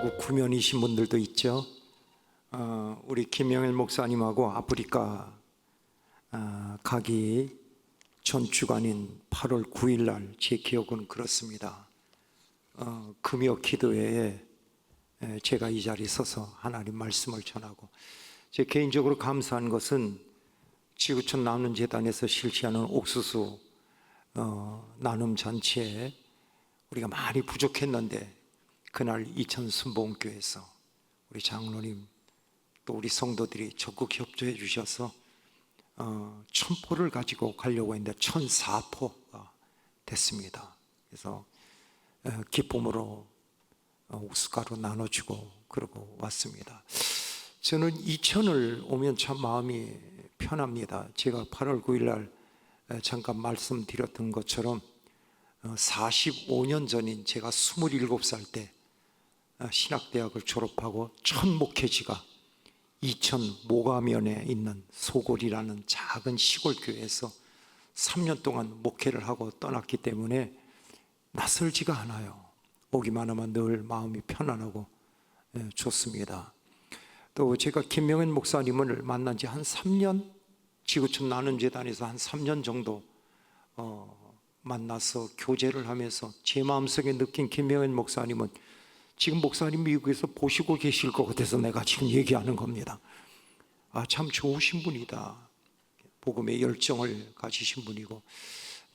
한국 구면이신 분들도 있죠. 우리 김영일 목사님하고 아프리카 가기 전 주간인 8월 9일 날 제 기억은 그렇습니다. 금요 기도회에 제가 이 자리에 서서 하나님 말씀을 전하고, 제 개인적으로 감사한 것은 지구촌 나눔재단에서 실시하는 옥수수 나눔 잔치에 우리가 많이 부족했는데, 그날 이천 순복음교회에서 우리 장로님 또 우리 성도들이 적극 협조해 주셔서 1000포를 가지고 가려고 했는데 1004포가 됐습니다. 그래서 기쁨으로 옥수가루 나눠주고 그러고 왔습니다. 저는 이천을 오면 참 마음이 편합니다. 제가 8월 9일 날 잠깐 말씀드렸던 것처럼 45년 전인 제가 27살 때 신학대학을 졸업하고 첫 목회지가 이천 모가면에 있는 소골이라는 작은 시골 교회에서 3년 동안 목회를 하고 떠났기 때문에 낯설지가 않아요. 오기만 하면 늘 마음이 편안하고 좋습니다. 또 제가 김명현 목사님을 만난 지 한 3년, 지구촌 나눔재단에서 한 3년 정도 만나서 교제를 하면서 제 마음속에 느낀 김명현 목사님은 지금 목사님 미국에서 보시고 계실 것 같아서 내가 지금 얘기하는 겁니다. 참 좋으신 분이다. 복음의 열정을 가지신 분이고,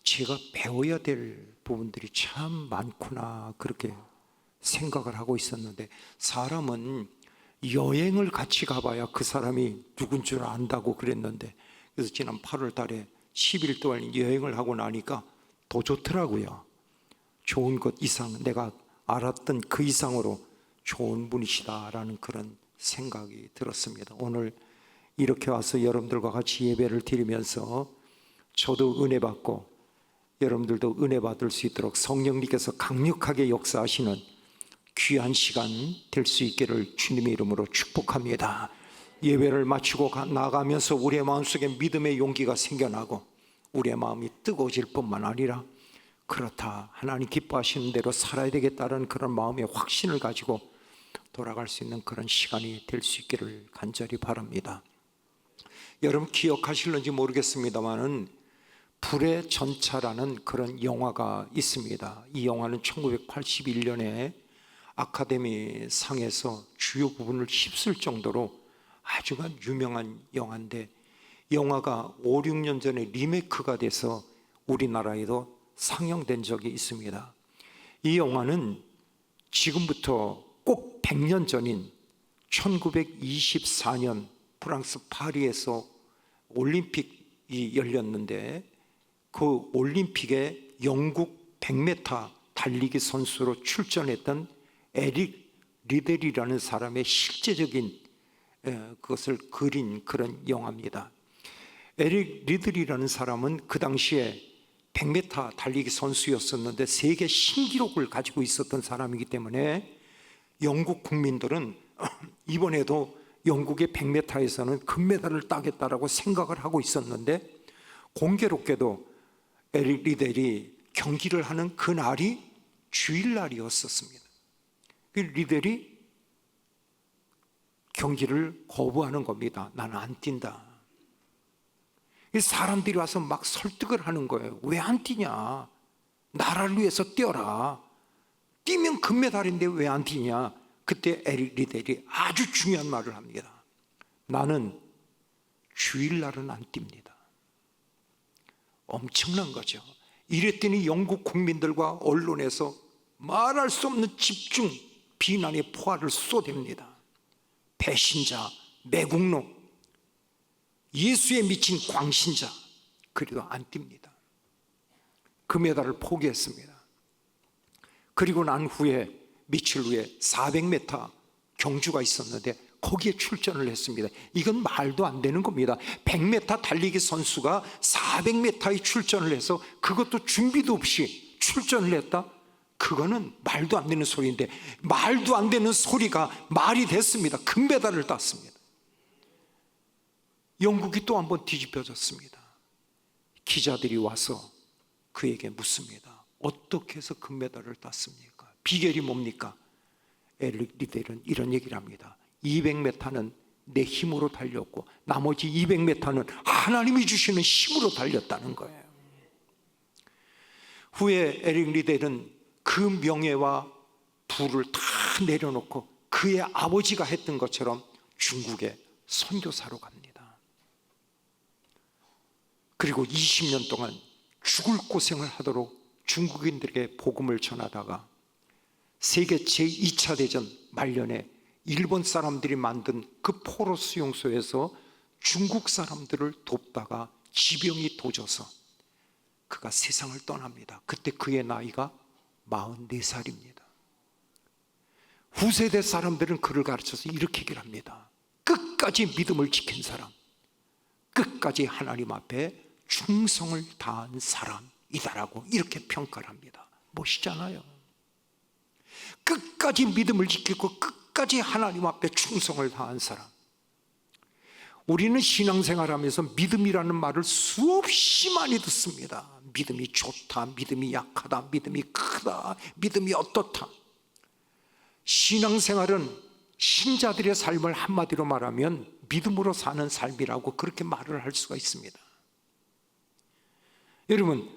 제가 배워야 될 부분들이 참 많구나 그렇게 생각을 하고 있었는데, 사람은 여행을 같이 가봐야 그 사람이 누군 줄 안다고 그랬는데, 그래서 지난 8월 달에 10일 동안 여행을 하고 나니까 더 좋더라고요. 좋은 것 이상, 내가 알았던 그 이상으로 좋은 분이시다라는 그런 생각이 들었습니다. 오늘 이렇게 와서 여러분들과 같이 예배를 드리면서 저도 은혜 받고 여러분들도 은혜 받을 수 있도록 성령님께서 강력하게 역사하시는 귀한 시간 될 수 있기를 주님의 이름으로 축복합니다. 예배를 마치고 나가면서 우리의 마음속에 믿음의 용기가 생겨나고 우리의 마음이 뜨거워질 뿐만 아니라, 그렇다, 하나님 기뻐하시는 대로 살아야 되겠다는 그런 마음의 확신을 가지고 돌아갈 수 있는 그런 시간이 될 수 있기를 간절히 바랍니다. 여러분 기억하실는지 모르겠습니다만은 불의 전차라는 그런 영화가 있습니다. 이 영화는 1981년에 아카데미 상에서 주요 부분을 휩쓸 정도로 아주 유명한 영화인데, 영화가 5, 6년 전에 리메이크가 돼서 우리나라에도 상영된 적이 있습니다. 이 영화는 지금부터 꼭 100년 전인 1924년 프랑스 파리에서 올림픽이 열렸는데, 그 올림픽에 영국 100m 달리기 선수로 출전했던 에릭 리델이라는 사람의 실제적인 그것을 그린 그런 영화입니다. 에릭 리델이라는 사람은 그 당시에 100m 달리기 선수였었는데 세계 신기록을 가지고 있었던 사람이기 때문에 영국 국민들은 이번에도 영국의 100m에서는 금메달을 따겠다라고 생각을 하고 있었는데, 공교롭게도 에릭 리델이 경기를 하는 그날이 주일날이었었습니다. 리델이 경기를 거부하는 겁니다. 나는 안 뛴다. 사람들이 와서 막 설득을 하는 거예요. 왜 안 뛰냐? 나라를 위해서 뛰어라. 뛰면 금메달인데 왜 안 뛰냐? 그때 에릭 리델이 아주 중요한 말을 합니다. 나는 주일날은 안 뜁니다. 엄청난 거죠. 이랬더니 영국 국민들과 언론에서 말할 수 없는 집중 비난의 포화를 쏟아냅니다. 배신자, 매국노, 예수에 미친 광신자. 그래도 안 뜁니다. 금메달을 포기했습니다. 그리고 난 후에 며칠 후에 400m 경주가 있었는데 거기에 출전을 했습니다. 이건 말도 안 되는 겁니다. 100m 달리기 선수가 400m에 출전을 해서 그것도 준비도 없이 출전을 했다? 그거는 말도 안 되는 소리인데, 말도 안 되는 소리가 말이 됐습니다. 금메달을 땄습니다. 영국이 또 한번 뒤집혀졌습니다. 기자들이 와서 그에게 묻습니다. 어떻게 해서 금메달을 땄습니까? 비결이 뭡니까? 에릭 리델은 이런 얘기를 합니다. 200m는 내 힘으로 달렸고 나머지 200m는 하나님이 주시는 힘으로 달렸다는 거예요. 후에 에릭 리델은 그 명예와 부를 다 내려놓고 그의 아버지가 했던 것처럼 중국에 선교사로 갑니다. 그리고 20년 동안 죽을 고생을 하도록 중국인들에게 복음을 전하다가 세계 제2차 대전 말년에 일본 사람들이 만든 그 포로 수용소에서 중국 사람들을 돕다가 지병이 도져서 그가 세상을 떠납니다. 그때 그의 나이가 44살입니다. 후세대 사람들은 그를 가르쳐서 이렇게 얘기를 합니다. 끝까지 믿음을 지킨 사람, 끝까지 하나님 앞에 충성을 다한 사람이다라고 이렇게 평가를 합니다. 멋있잖아요. 끝까지 믿음을 지키고 끝까지 하나님 앞에 충성을 다한 사람. 우리는 신앙생활하면서 믿음이라는 말을 수없이 많이 듣습니다. 믿음이 좋다, 믿음이 약하다, 믿음이 크다, 믿음이 어떻다. 신앙생활은 신자들의 삶을 한마디로 말하면 믿음으로 사는 삶이라고 그렇게 말을 할 수가 있습니다. 여러분,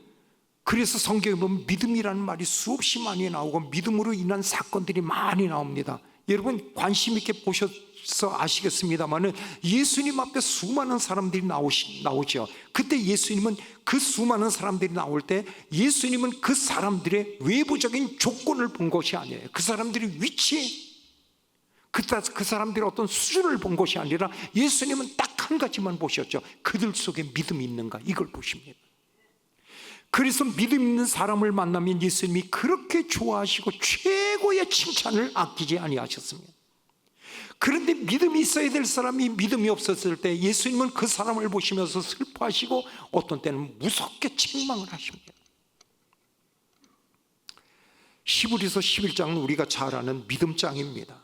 그래서 성경에 보면 믿음이라는 말이 수없이 많이 나오고 믿음으로 인한 사건들이 많이 나옵니다. 여러분 관심 있게 보셔서 아시겠습니다만 예수님 앞에 수많은 사람들이 나오죠. 그때 예수님은 그 수많은 사람들이 나올 때 예수님은 그 사람들의 외부적인 조건을 본 것이 아니에요. 그 사람들의 위치, 그 사람들의 어떤 수준을 본 것이 아니라 예수님은 딱 한 가지만 보셨죠. 그들 속에 믿음이 있는가, 이걸 보십니다. 그래서 믿음 있는 사람을 만나면 예수님이 그렇게 좋아하시고 최고의 칭찬을 아끼지 아니하셨습니다. 그런데 믿음이 있어야 될 사람이 믿음이 없었을 때 예수님은 그 사람을 보시면서 슬퍼하시고 어떤 때는 무섭게 책망을 하십니다. 히브리서 11장은 우리가 잘 아는 믿음장입니다.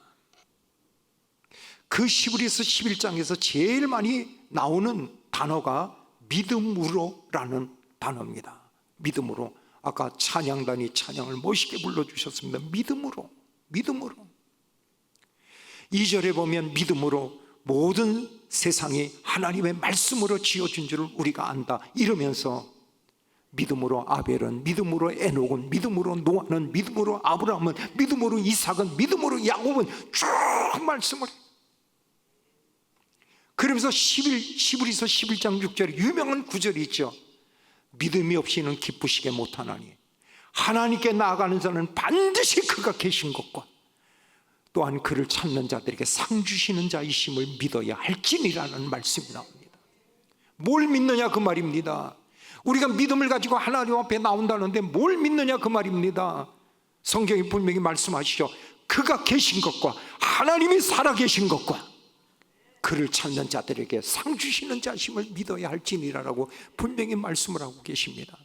그 히브리서 11장에서 제일 많이 나오는 단어가 믿음으로라는 단어입니다. 믿음으로. 아까 찬양단이 찬양을 멋있게 불러주셨습니다. 믿음으로, 믿음으로. 2절에 보면 믿음으로 모든 세상이 하나님의 말씀으로 지어준 줄을 우리가 안다 이러면서 믿음으로 아벨은, 믿음으로 에녹은, 믿음으로 노아는, 믿음으로 아브라함은, 믿음으로 이삭은, 믿음으로 야곱은 쭉 말씀을. 그러면서 히브리서 11장 6절에 유명한 구절이 있죠. 믿음이 없이는 기쁘시게 못하나니 하나님께 나아가는 자는 반드시 그가 계신 것과 또한 그를 찾는 자들에게 상 주시는 자이심을 믿어야 할지니라는 말씀이 나옵니다. 뭘 믿느냐 그 말입니다. 우리가 믿음을 가지고 하나님 앞에 나온다는데 뭘 믿느냐 그 말입니다. 성경이 분명히 말씀하시죠. 그가 계신 것과 하나님이 살아계신 것과 그를 찾는 자들에게 상 주시는 자심을 믿어야 할지니라라고 분명히 말씀을 하고 계십니다.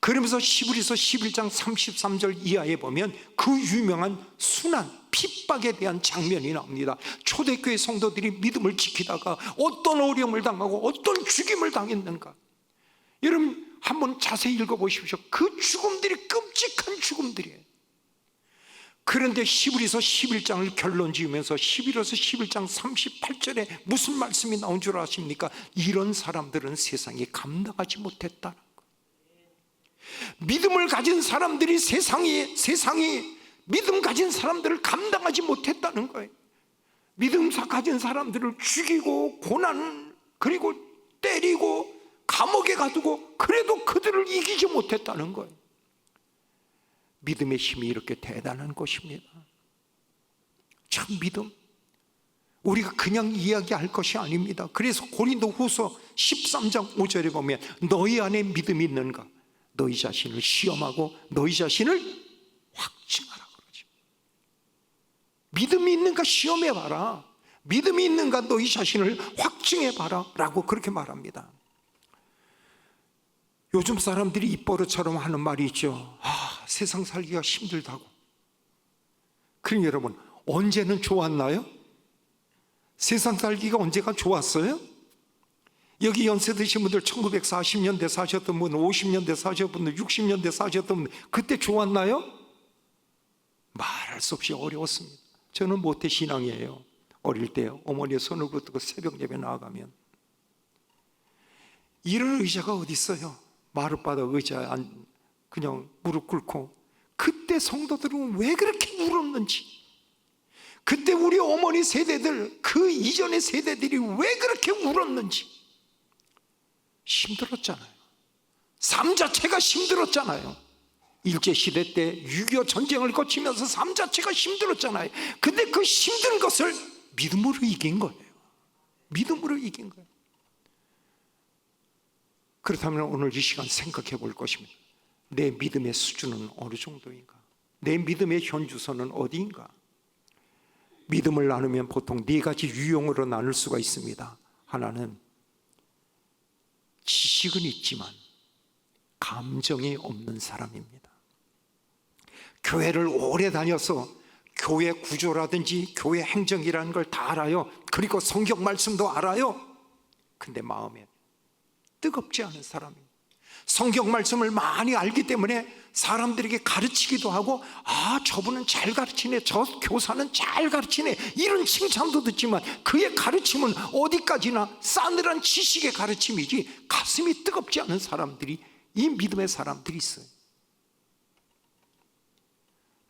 그러면서 히브리서 11장 33절 이하에 보면 그 유명한 순환, 핍박에 대한 장면이 나옵니다. 초대교회 성도들이 믿음을 지키다가 어떤 어려움을 당하고 어떤 죽임을 당했는가. 여러분 한번 자세히 읽어보십시오. 그 죽음들이 끔찍한 죽음들이에요. 그런데 히브리서 11장을 결론 지으면서 히브리서 11장 38절에 무슨 말씀이 나온 줄 아십니까? 이런 사람들은 세상이 감당하지 못했다는 거. 믿음을 가진 사람들이 세상이 믿음 가진 사람들을 감당하지 못했다는 거예요. 믿음 가진 사람들을 죽이고 고난, 그리고 때리고 감옥에 가두고 그래도 그들을 이기지 못했다는 거예요. 믿음의 힘이 이렇게 대단한 것입니다. 참 믿음, 우리가 그냥 이야기할 것이 아닙니다. 그래서 고린도후서 13장 5절에 보면 너희 안에 믿음이 있는가? 너희 자신을 시험하고 너희 자신을 확증하라 그러죠. 믿음이 있는가 시험해봐라. 믿음이 있는가 너희 자신을 확증해봐라 라고 그렇게 말합니다. 요즘 사람들이 입버릇처럼 하는 말이 있죠. 세상 살기가 힘들다고. 그럼 여러분 언제는 좋았나요? 세상 살기가 언제가 좋았어요? 여기 연세 드신 분들 1940년대 사셨던 분, 50년대 사셨던 분, 60년대 사셨던 분, 그때 좋았나요? 말할 수 없이 어려웠습니다. 저는 모태신앙이에요. 어릴 때 어머니의 손을 붙들고 새벽 예배 나아가면 이런 의자가 어디 있어요? 마룻바닥 의자에 그냥 무릎 꿇고, 그때 성도들은 왜 그렇게 울었는지, 그때 우리 어머니 세대들, 그 이전의 세대들이 왜 그렇게 울었는지. 힘들었잖아요. 삶 자체가 힘들었잖아요. 일제시대 때 6.25 전쟁을 거치면서 삶 자체가 힘들었잖아요. 근데 그 힘든 것을 믿음으로 이긴 거예요. 믿음으로 이긴 거예요. 그렇다면 오늘 이 시간 생각해 볼 것입니다. 내 믿음의 수준은 어느 정도인가? 내 믿음의 현주소는 어디인가? 믿음을 나누면 보통 네 가지 유형으로 나눌 수가 있습니다. 하나는 지식은 있지만 감정이 없는 사람입니다. 교회를 오래 다녀서 교회 구조라든지 교회 행정이라는 걸 다 알아요. 그리고 성경 말씀도 알아요. 근데 마음에 뜨겁지 않은 사람입니다. 성경 말씀을 많이 알기 때문에 사람들에게 가르치기도 하고, 아, 저분은 잘 가르치네, 저 교사는 잘 가르치네, 이런 칭찬도 듣지만 그의 가르침은 어디까지나 싸늘한 지식의 가르침이지 가슴이 뜨겁지 않은 사람들이, 이 믿음의 사람들이 있어요.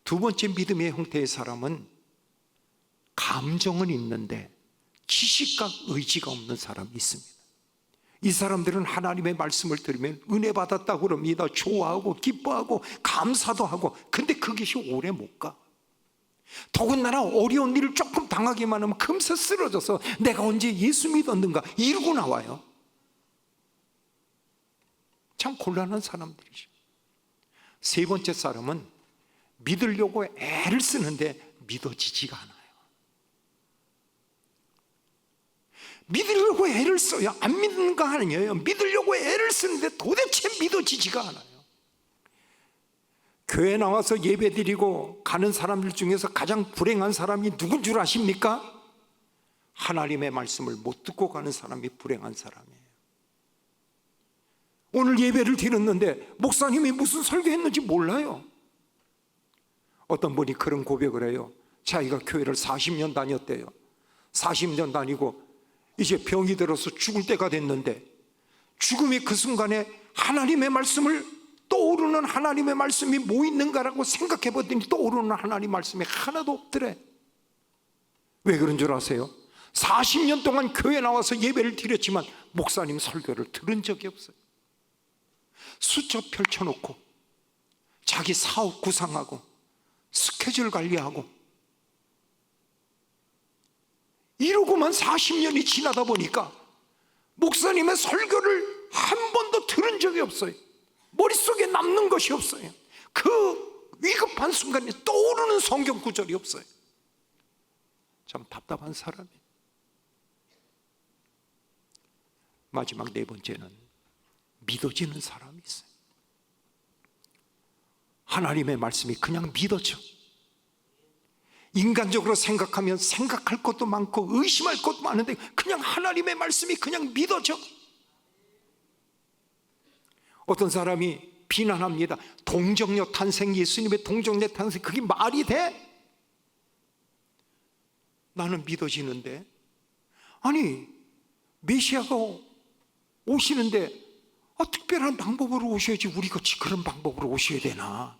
두 번째 믿음의 형태의 사람은 감정은 있는데 지식과 의지가 없는 사람이 있습니다. 이 사람들은 하나님의 말씀을 들으면 은혜 받았다고 그럽니다. 좋아하고 기뻐하고 감사도 하고. 근데 그것이 오래 못 가. 더군다나 어려운 일을 조금 당하기만 하면 금세 쓰러져서 내가 언제 예수 믿었는가 이러고 나와요. 참 곤란한 사람들이죠. 세 번째 사람은 믿으려고 애를 쓰는데 믿어지지가 않아요. 믿으려고 애를 써요. 안 믿는 거 아니에요. 믿으려고 애를 쓰는데 도대체 믿어지지가 않아요. 교회 나와서 예배 드리고 가는 사람들 중에서 가장 불행한 사람이 누군 줄 아십니까? 하나님의 말씀을 못 듣고 가는 사람이 불행한 사람이에요. 오늘 예배를 드렸는데 목사님이 무슨 설교했는지 몰라요. 어떤 분이 그런 고백을 해요. 자기가 교회를 40년 다녔대요. 40년 다니고 이제 병이 들어서 죽을 때가 됐는데, 죽음의 그 순간에 하나님의 말씀을, 떠오르는 하나님의 말씀이 뭐 있는가라고 생각해 봤더니 떠오르는 하나님 말씀이 하나도 없더래. 왜 그런 줄 아세요? 40년 동안 교회 나와서 예배를 드렸지만 목사님 설교를 들은 적이 없어요. 수첩 펼쳐놓고 자기 사업 구상하고 스케줄 관리하고 이러고만 40년이 지나다 보니까 목사님의 설교를 한 번도 들은 적이 없어요. 머릿속에 남는 것이 없어요. 그 위급한 순간에 떠오르는 성경 구절이 없어요. 참 답답한 사람이에요. 마지막 네 번째는 믿어지는 사람이 있어요. 하나님의 말씀이 그냥 믿어져. 인간적으로 생각하면 생각할 것도 많고 의심할 것도 많은데 그냥 하나님의 말씀이 그냥 믿어져. 어떤 사람이 비난합니다. 동정녀 탄생, 예수님의 동정녀 탄생, 그게 말이 돼? 나는 믿어지는데. 아니, 메시아가 오시는데 특별한 방법으로 오셔야지 우리같이 그런 방법으로 오셔야 되나?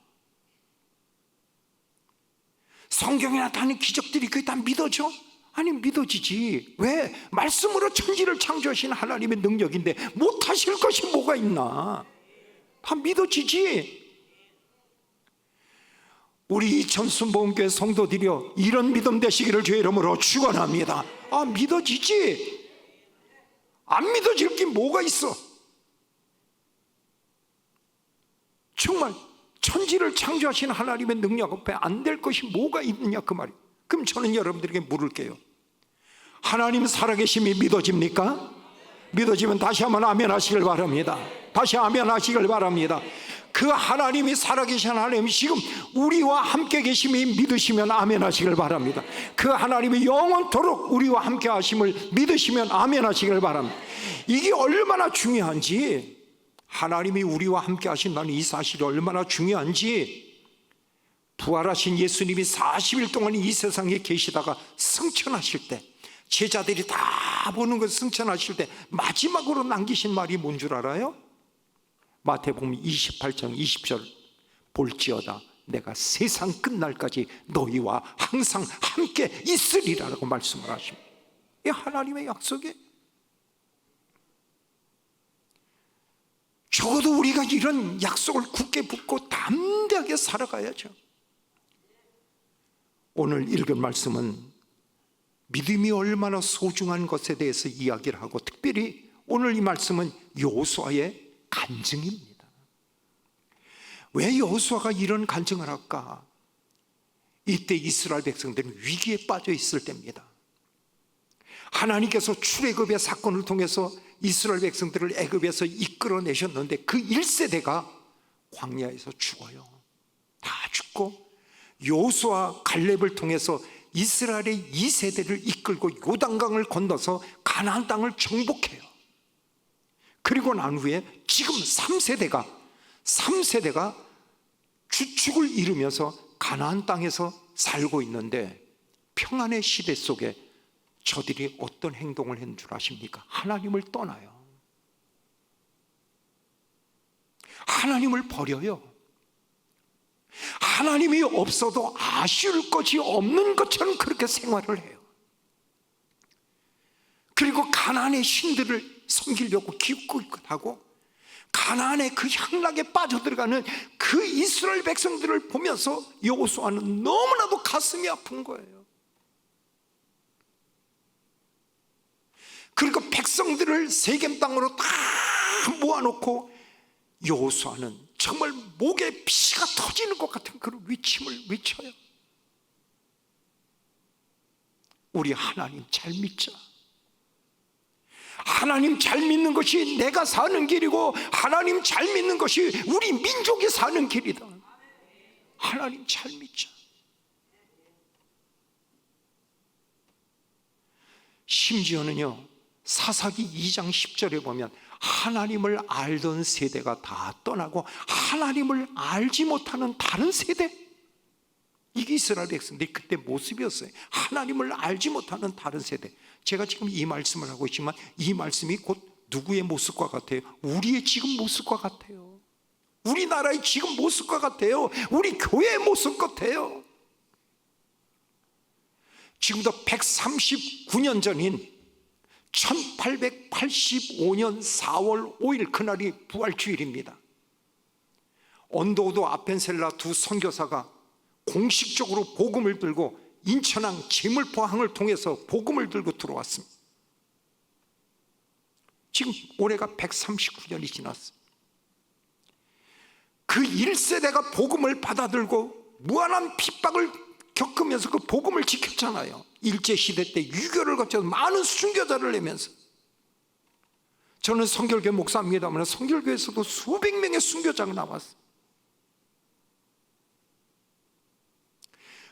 성경에 나타나는 기적들이 그게 다 믿어져? 아니, 믿어지지. 왜? 말씀으로 천지를 창조하신 하나님의 능력인데 못하실 것이 뭐가 있나? 다 믿어지지. 우리 이천순복음교회 성도들이여, 이런 믿음 되시기를 주의 이름으로 축원합니다. 아, 믿어지지. 안 믿어질 게 뭐가 있어? 정말 천지를 창조하신 하나님의 능력 앞에 안 될 것이 뭐가 있느냐 그 말이에요. 그럼 저는 여러분들에게 물을게요. 하나님 살아계심이 믿어집니까? 믿어지면 다시 한번 아멘 하시길 바랍니다. 다시 아멘 하시길 바랍니다. 그 하나님이 살아계신 하나님이 지금 우리와 함께 계심이 믿으시면 아멘 하시길 바랍니다. 그 하나님이 영원토록 우리와 함께 하심을 믿으시면 아멘 하시길 바랍니다. 이게 얼마나 중요한지, 하나님이 우리와 함께 하신다는 이 사실이 얼마나 중요한지 부활하신 예수님이 40일 동안 이 세상에 계시다가 승천하실 때, 제자들이 다 보는 것 승천하실 때 마지막으로 남기신 말이 뭔 줄 알아요? 마태복음 28장 20절, 볼지어다 내가 세상 끝날까지 너희와 항상 함께 있으리라고 말씀을 하십니다. 이 하나님의 약속이에요. 적어도 우리가 이런 약속을 굳게 붙고 담대하게 살아가야죠. 오늘 읽은 말씀은 믿음이 얼마나 소중한 것에 대해서 이야기를 하고, 특별히 오늘 이 말씀은 여호수아의 간증입니다. 왜 여호수아가 이런 간증을 할까? 이때 이스라엘 백성들은 위기에 빠져 있을 때입니다. 하나님께서 출애굽의 사건을 통해서 이스라엘 백성들을 애굽에서 이끌어내셨는데 그 1세대가 광야에서 죽어요. 다 죽고 여호수아 갈렙을 통해서 이스라엘의 2세대를 이끌고 요단강을 건너서 가나안 땅을 정복해요. 그리고 난 후에 지금 3세대가 주축을 이루면서 가나안 땅에서 살고 있는데, 평안의 시대 속에 저들이 어떤 행동을 했는 줄 아십니까? 하나님을 떠나요. 하나님을 버려요. 하나님이 없어도 아쉬울 것이 없는 것처럼 그렇게 생활을 해요. 그리고 가나안의 신들을 섬기려고 기웃기웃하고 가나안의 그 향락에 빠져들어가는 그 이스라엘 백성들을 보면서 여호수아는 너무나도 가슴이 아픈 거예요. 그리고 백성들을 세겜 땅으로 다 모아놓고 여호수아는 정말 목에 피가 터지는 것 같은 그런 위침을 외쳐요. 우리 하나님 잘 믿자. 하나님 잘 믿는 것이 내가 사는 길이고, 하나님 잘 믿는 것이 우리 민족이 사는 길이다. 하나님 잘 믿자. 심지어는요, 사사기 2장 10절에 보면 하나님을 알던 세대가 다 떠나고 하나님을 알지 못하는 다른 세대, 이게 이스라엘 백성들이 그때 모습이었어요. 하나님을 알지 못하는 다른 세대. 제가 지금 이 말씀을 하고 있지만 이 말씀이 곧 누구의 모습과 같아요? 우리의 지금 모습과 같아요. 우리나라의 지금 모습과 같아요. 우리 교회의 모습 같아요. 지금도 139년 전인 1885년 4월 5일, 그날이 부활주일입니다. 언더우드 아펜셀라 두 선교사가 공식적으로 복음을 들고 인천항 제물포항을 통해서 복음을 들고 들어왔습니다. 지금 올해가 139년이 지났어요. 그 1세대가 복음을 받아들고 무한한 핍박을 겪으면서 그 복음을 지켰잖아요. 일제시대 때 유교를 거쳐서 많은 순교자를 내면서. 저는 성결교회 목사입니다만 성결교회에서도 수백 명의 순교자가 나왔어요.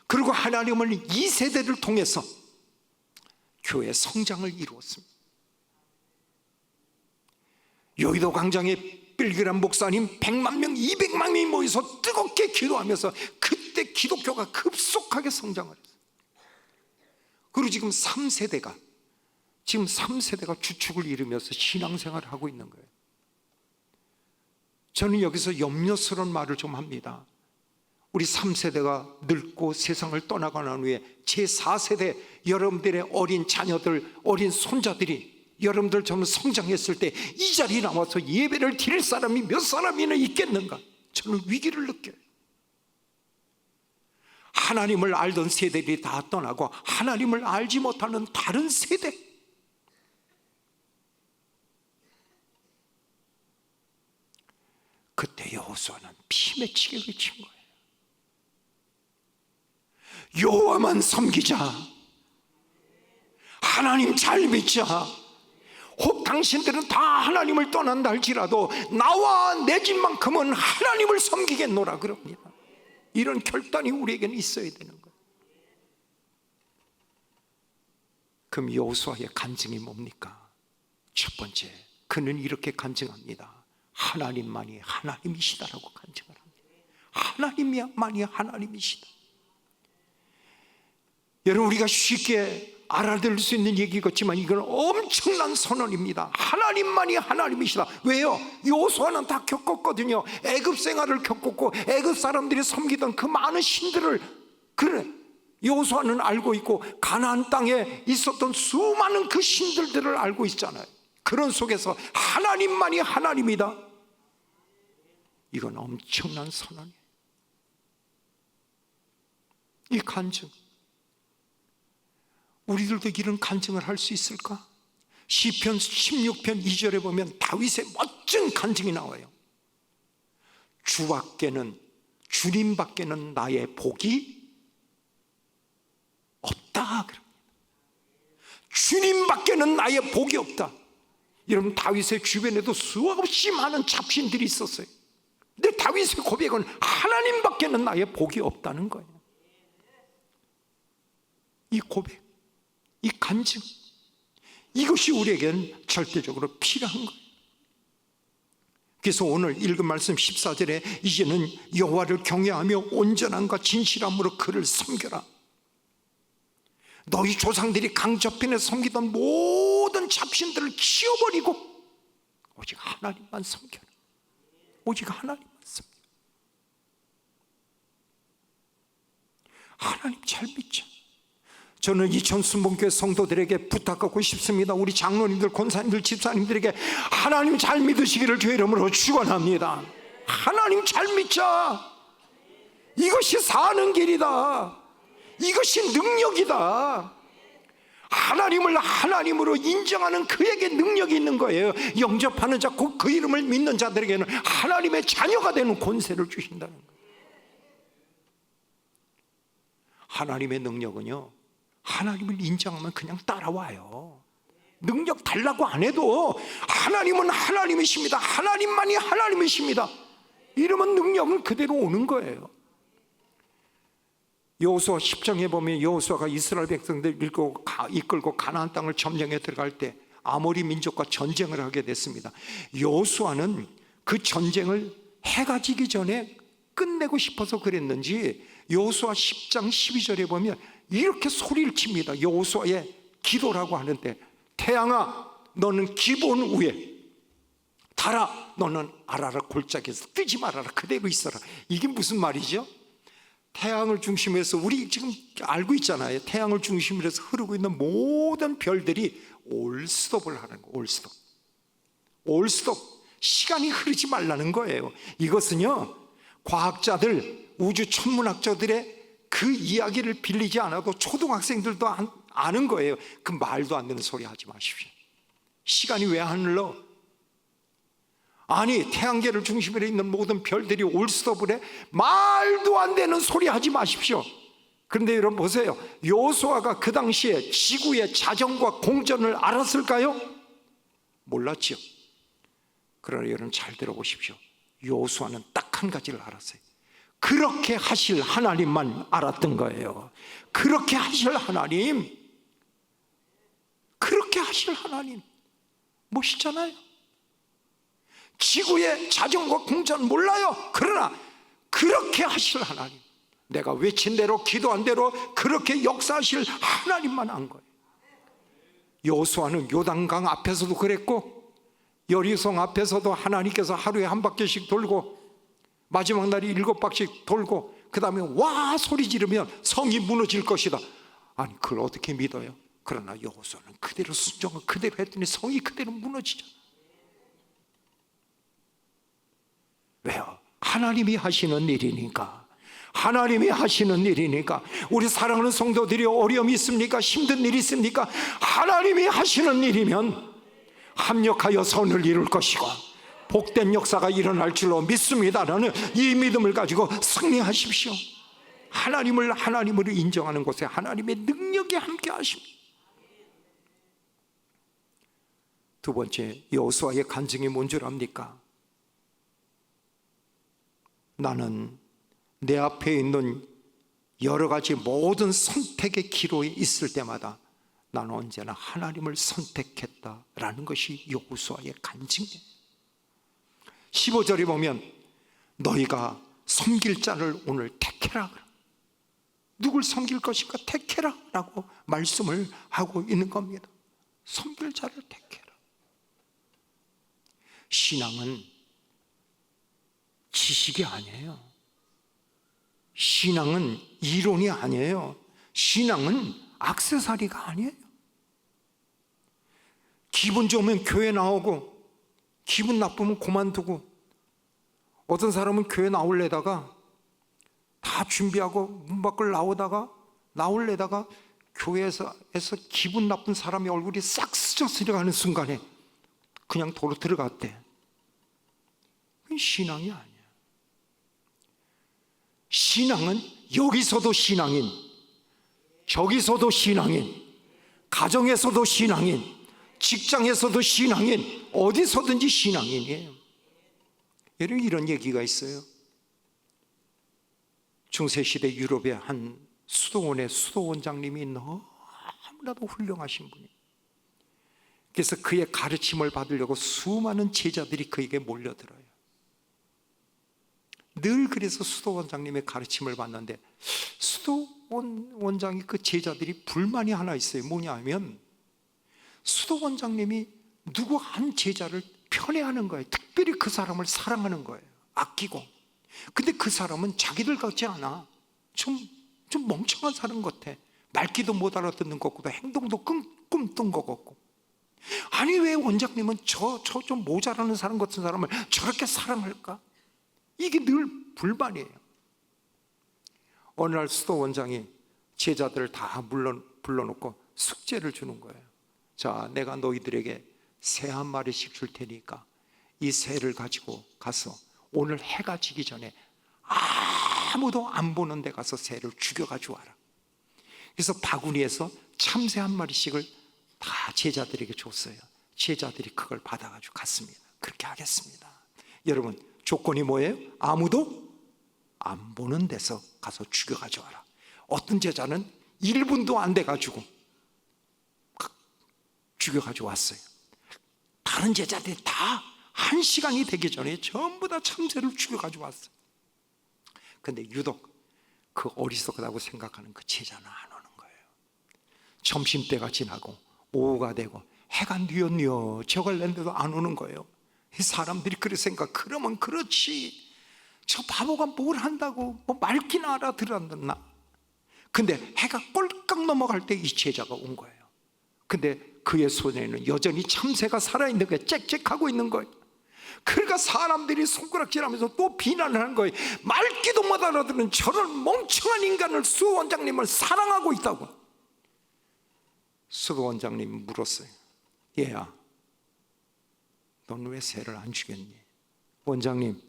그리고 하나님은 이 세대를 통해서 교회 성장을 이루었습니다. 여의도 광장에 빌그람 목사님 100만 명, 200만 명이 모여서 뜨겁게 기도하면서 그때 기독교가 급속하게 성장을 했어요. 그리고 지금 3세대가 주축을 이루면서 신앙생활을 하고 있는 거예요. 저는 여기서 염려스러운 말을 좀 합니다. 우리 3세대가 늙고 세상을 떠나고 난 후에 제4세대 여러분들의 어린 자녀들, 어린 손자들이 여러분들 좀 성장했을 때 이 자리에 나와서 예배를 드릴 사람이 몇 사람이나 있겠는가? 저는 위기를 느껴요. 하나님을 알던 세대들이 다 떠나고 하나님을 알지 못하는 다른 세대, 그때 여호수아는 피 맺히게 외친 거예요. 여호와만 섬기자. 하나님 잘 믿자. 혹 당신들은 다 하나님을 떠난다 할지라도 나와 내 집만큼은 하나님을 섬기겠노라 그럽니다. 이런 결단이 우리에게는 있어야 되는 거예요. 그럼 여호수아의 간증이 뭡니까? 첫 번째, 그는 이렇게 간증합니다. 하나님만이 하나님이시다라고 간증을 합니다. 하나님이야만이 하나님이시다. 여러분, 우리가 쉽게 알아들을 수 있는 얘기 같지만 이건 엄청난 선언입니다. 하나님만이 하나님이시다. 왜요? 여호수아는 다 겪었거든요. 애굽 생활을 겪었고 애굽 사람들이 섬기던 그 많은 신들을 그래 여호수아는 알고 있고 가나안 땅에 있었던 수많은 그 신들들을 알고 있잖아요. 그런 속에서 하나님만이 하나님이다. 이건 엄청난 선언이에요. 이 간증, 우리들도 이런 간증을 할 수 있을까? 시편 16편 2절에 보면 다윗의 멋진 간증이 나와요. 주님 밖에는 나의 복이 없다. 주님 밖에는 나의 복이 없다. 여러분, 다윗의 주변에도 수없이 많은 잡신들이 있었어요. 근데 다윗의 고백은 하나님 밖에는 나의 복이 없다는 거예요. 이 고백, 이 간증, 이것이 우리에겐 절대적으로 필요한 거예요. 그래서 오늘 읽은 말씀 14절에 이제는 여호와를 경외하며 온전함과 진실함으로 그를 섬겨라. 너희 조상들이 강저편에 섬기던 모든 잡신들을 치워버리고 오직 하나님만 섬겨라. 오직 하나님만 섬겨라. 하나님 잘 믿자. 저는 이천 순복음교회 성도들에게 부탁하고 싶습니다. 우리 장로님들, 권사님들, 집사님들에게 하나님 잘 믿으시기를 주의 이름으로 축원합니다. 하나님 잘 믿자. 이것이 사는 길이다. 이것이 능력이다. 하나님을 하나님으로 인정하는 그에게 능력이 있는 거예요. 영접하는 자, 곧 그 이름을 믿는 자들에게는 하나님의 자녀가 되는 권세를 주신다는 거예요. 하나님의 능력은요, 하나님을 인정하면 그냥 따라와요. 능력 달라고 안 해도 하나님은 하나님이십니다. 하나님만이 하나님이십니다. 이러면 능력은 그대로 오는 거예요. 여호수아 10장에 보면 여호수아가 이스라엘 백성들 이끌고 가나안 땅을 점령해 들어갈 때 아모리 민족과 전쟁을 하게 됐습니다. 여호수아는 그 전쟁을 해가 지기 전에 끝내고 싶어서 그랬는지 여호수아 10장 12절에 보면 이렇게 소리를 칩니다. 여호수아의 기도라고 하는데, 태양아 너는 기본 위에, 달아 너는 아라라 골짜기에서 뜨지 말아라. 그대로 있어라. 이게 무슨 말이죠? 태양을 중심으로 해서 우리 지금 알고 있잖아요. 태양을 중심으로 해서 흐르고 있는 모든 별들이 올스톱을 하는 거예요. 올스톱. 시간이 흐르지 말라는 거예요. 이것은요, 과학자들, 우주 천문학자들의 그 이야기를 빌리지 않아도 초등학생들도 아는 거예요. 그 말도 안 되는 소리 하지 마십시오. 시간이 왜 안 흘러? 아니, 태양계를 중심으로 있는 모든 별들이 올스톱을 해? 말도 안 되는 소리 하지 마십시오. 그런데 여러분 보세요. 여호수아가 그 당시에 지구의 자전과 공전을 알았을까요? 몰랐죠. 그러나 여러분 잘 들어보십시오. 여호수아는 딱 한 가지를 알았어요. 그렇게 하실 하나님만 알았던 거예요. 그렇게 하실 하나님, 그렇게 하실 하나님 멋있잖아요. 지구의 자전과 공전 몰라요. 그러나 그렇게 하실 하나님, 내가 외친 대로 기도한 대로 그렇게 역사하실 하나님만 안 거예요. 여호수아는 요단강 앞에서도 그랬고 여리성 앞에서도 하나님께서 하루에 한 바퀴씩 돌고 마지막 날이 7바퀴씩 돌고 그 다음에 와 소리 지르면 성이 무너질 것이다. 아니, 그걸 어떻게 믿어요? 그러나 여호수아는 그대로 순종을 그대로 했더니 성이 그대로 무너지죠. 왜요? 하나님이 하시는 일이니까. 하나님이 하시는 일이니까. 우리 사랑하는 성도들이 어려움이 있습니까? 힘든 일이 있습니까? 하나님이 하시는 일이면 합력하여 선을 이룰 것이고 복된 역사가 일어날 줄로 믿습니다. 라는 이 믿음을 가지고 승리하십시오. 하나님을 하나님으로 인정하는 곳에 하나님의 능력이 함께 하십니다. 두 번째, 여호수아의 간증이 뭔 줄 압니까? 나는 내 앞에 있는 여러 가지 모든 선택의 기로에 있을 때마다 나는 언제나 하나님을 선택했다라는 것이 여호수아의 간증이에요. 15절에 보면 너희가 섬길 자를 오늘 택해라. 누굴 섬길 것인가 택해라 라고 말씀을 하고 있는 겁니다. 섬길 자를 택해라. 신앙은 지식이 아니에요. 신앙은 이론이 아니에요. 신앙은 액세서리가 아니에요. 기분 좋으면 교회 나오고 기분 나쁘면 그만두고, 어떤 사람은 교회 나올래다가 다 준비하고 문 밖을 나올래다가 교회에서 기분 나쁜 사람의 얼굴이 싹 스쳐지려가는 순간에 그냥 도로 들어갔대. 그건 신앙이 아니야. 신앙은 여기서도 신앙인, 저기서도 신앙인, 가정에서도 신앙인, 직장에서도 신앙인, 어디서든지 신앙인이에요. 여러분, 이런 얘기가 있어요. 중세시대 유럽의 한 수도원의 수도원장님이 너무나도 훌륭하신 분이에요. 그래서 그의 가르침을 받으려고 수많은 제자들이 그에게 몰려들어요. 늘 그래서 수도원장님의 가르침을 받는데, 수도원장이 그 제자들이 불만이 하나 있어요. 뭐냐면 수도원장님이 누구 한 제자를 편애하는 거예요. 특별히 그 사람을 사랑하는 거예요. 아끼고. 근데 그 사람은 자기들 같지 않아. 좀 멍청한 사람 같아. 말귀도 못 알아듣는 것 같고 행동도 꿈뜬 것 같고. 아니, 왜 원장님은 저 좀 모자라는 사람 같은 사람을 저렇게 사랑할까? 이게 늘 불만이에요. 어느 날 수도원장이 제자들을 다 불러놓고 숙제를 주는 거예요. 자, 내가 너희들에게 새 한 마리씩 줄 테니까 이 새를 가지고 가서 오늘 해가 지기 전에 아무도 안 보는 데 가서 새를 죽여가지고 와라. 그래서 바구니에서 참새 한 마리씩을 다 제자들에게 줬어요. 제자들이 그걸 받아가지고 갔습니다. 그렇게 하겠습니다. 여러분, 조건이 뭐예요? 아무도 안 보는 데서 가서 죽여가지고 와라. 어떤 제자는 1분도 안 돼가지고 죽여가지고 왔어요. 다른 제자들이 다 1시간이 되기 전에 전부 다 참새를 죽여가지고 왔어요. 근데 유독 그 어리석다고 생각하는 그 제자는 안 오는 거예요. 점심때가 지나고 오후가 되고 해가 뉘엿뉘엿 저갈랬는데도 안 오는 거예요. 사람들이 그렇게 생각, 그러면 그렇지, 저 바보가 뭘 한다고 뭐 말귀나 알아들었나. 근데 해가 꼴깍 넘어갈 때 이 제자가 온 거예요. 근데 그의 손에는 여전히 참새가 살아있는 거예요. 짹짹하고 있는 거예요. 그러니까 사람들이 손가락질하면서 또 비난을 하는 거예요. 말귀도 못 알아듣는 저런 멍청한 인간을 수원장님을 사랑하고 있다고. 수원장님이 물었어요. 얘야, 넌 왜 새를 안 죽였니? 원장님,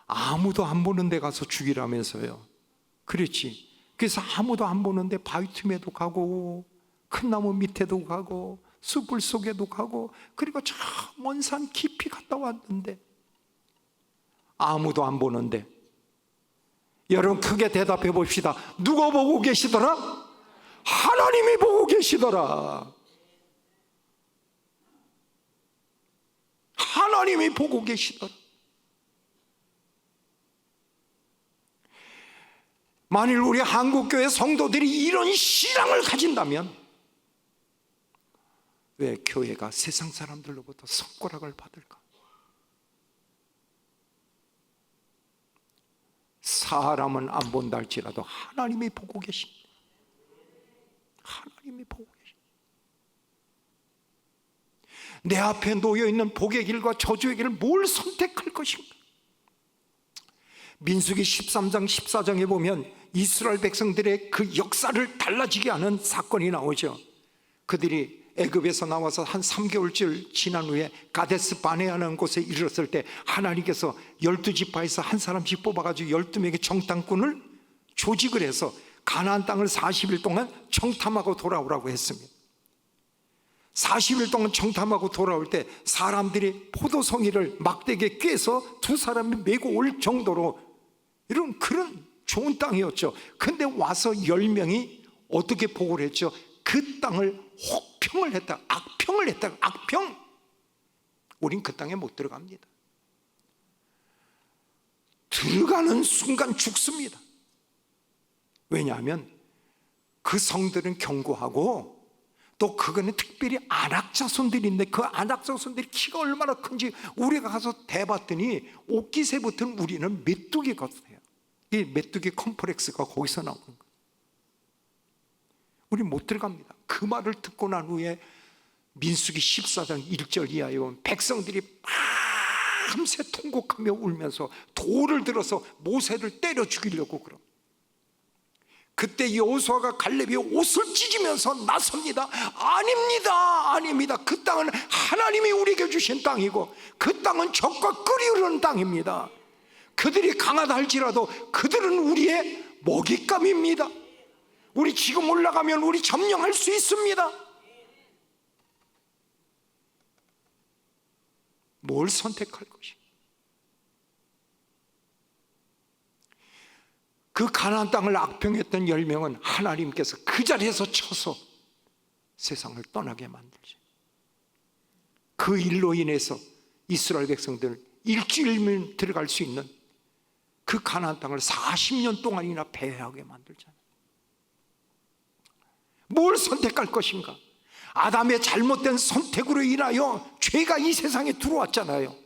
아무도 안 보는 데 가서 죽이라면서요. 그렇지. 그래서 아무도 안 보는데 바위 틈에도 가고 큰 나무 밑에도 가고 숲을 속에도 가고, 그리고 저 먼 산 깊이 갔다 왔는데 아무도 안 보는데. 여러분, 크게 대답해 봅시다. 누가 보고 계시더라? 하나님이 보고 계시더라. 하나님이 보고 계시더라. 만일 우리 한국교회 성도들이 이런 신앙을 가진다면 왜 교회가 세상 사람들로부터 손가락을 받을까? 사람은 안 본다 할지라도 하나님이 보고 계십니다. 하나님이 보고 계십니다. 내 앞에 놓여있는 복의 길과 저주의 길을 뭘 선택할 것인가? 민수기 13장 14장에 보면 이스라엘 백성들의 그 역사를 달라지게 하는 사건이 나오죠. 그들이 애굽에서 나와서 한 3개월쯤 지난 후에 가데스 바네아라는 곳에 이르렀을 때 하나님께서 12지파에서 한 사람씩 뽑아가지고 12명의 정탐꾼을 조직을 해서 가나안 땅을 40일 동안 정탐하고 돌아오라고 했습니다. 40일 동안 정탐하고 돌아올 때 사람들이 포도송이를 막대기에 꿰서 두 사람이 메고 올 정도로 이런 그런 좋은 땅이었죠. 근데 와서 10명이 어떻게 보고를 했죠? 그 땅을 혹평을 했다, 악평을 했다. 악평. 우린 그 땅에 못 들어갑니다. 들어가는 순간 죽습니다. 왜냐하면 그 성들은 견고하고 또 그거는 특별히 안악자손들인데 그 안악자손들이 키가 얼마나 큰지 우리가 가서 대봤더니 옥기새부터는 우리는 메뚜기 같아요. 이 메뚜기 컴플렉스가 거기서 나오는 거예요. 우리 못 들어갑니다. 그 말을 듣고 난 후에 민수기 14장 1절 이하에 보면 백성들이 밤새 통곡하며 울면서 돌을 들어서 모세를 때려 죽이려고 그럽니다. 그때 여호수아가 갈렙이 옷을 찢으면서 나섭니다. 아닙니다. 그 땅은 하나님이 우리에게 주신 땅이고 그 땅은 적과 끓이 흐르는 땅입니다. 그들이 강하다 할지라도 그들은 우리의 먹잇감입니다. 우리 지금 올라가면 우리 점령할 수 있습니다. 뭘 선택할 것인가? 그 가나안 땅을 악평했던 10명은 하나님께서 그 자리에서 쳐서 세상을 떠나게 만들죠. 그 일로 인해서 이스라엘 백성들 일주일이면 들어갈 수 있는 그 가나안 땅을 40년 동안이나 배회하게 만들잖아요. 뭘 선택할 것인가? 아담의 잘못된 선택으로 인하여 죄가 이 세상에 들어왔잖아요.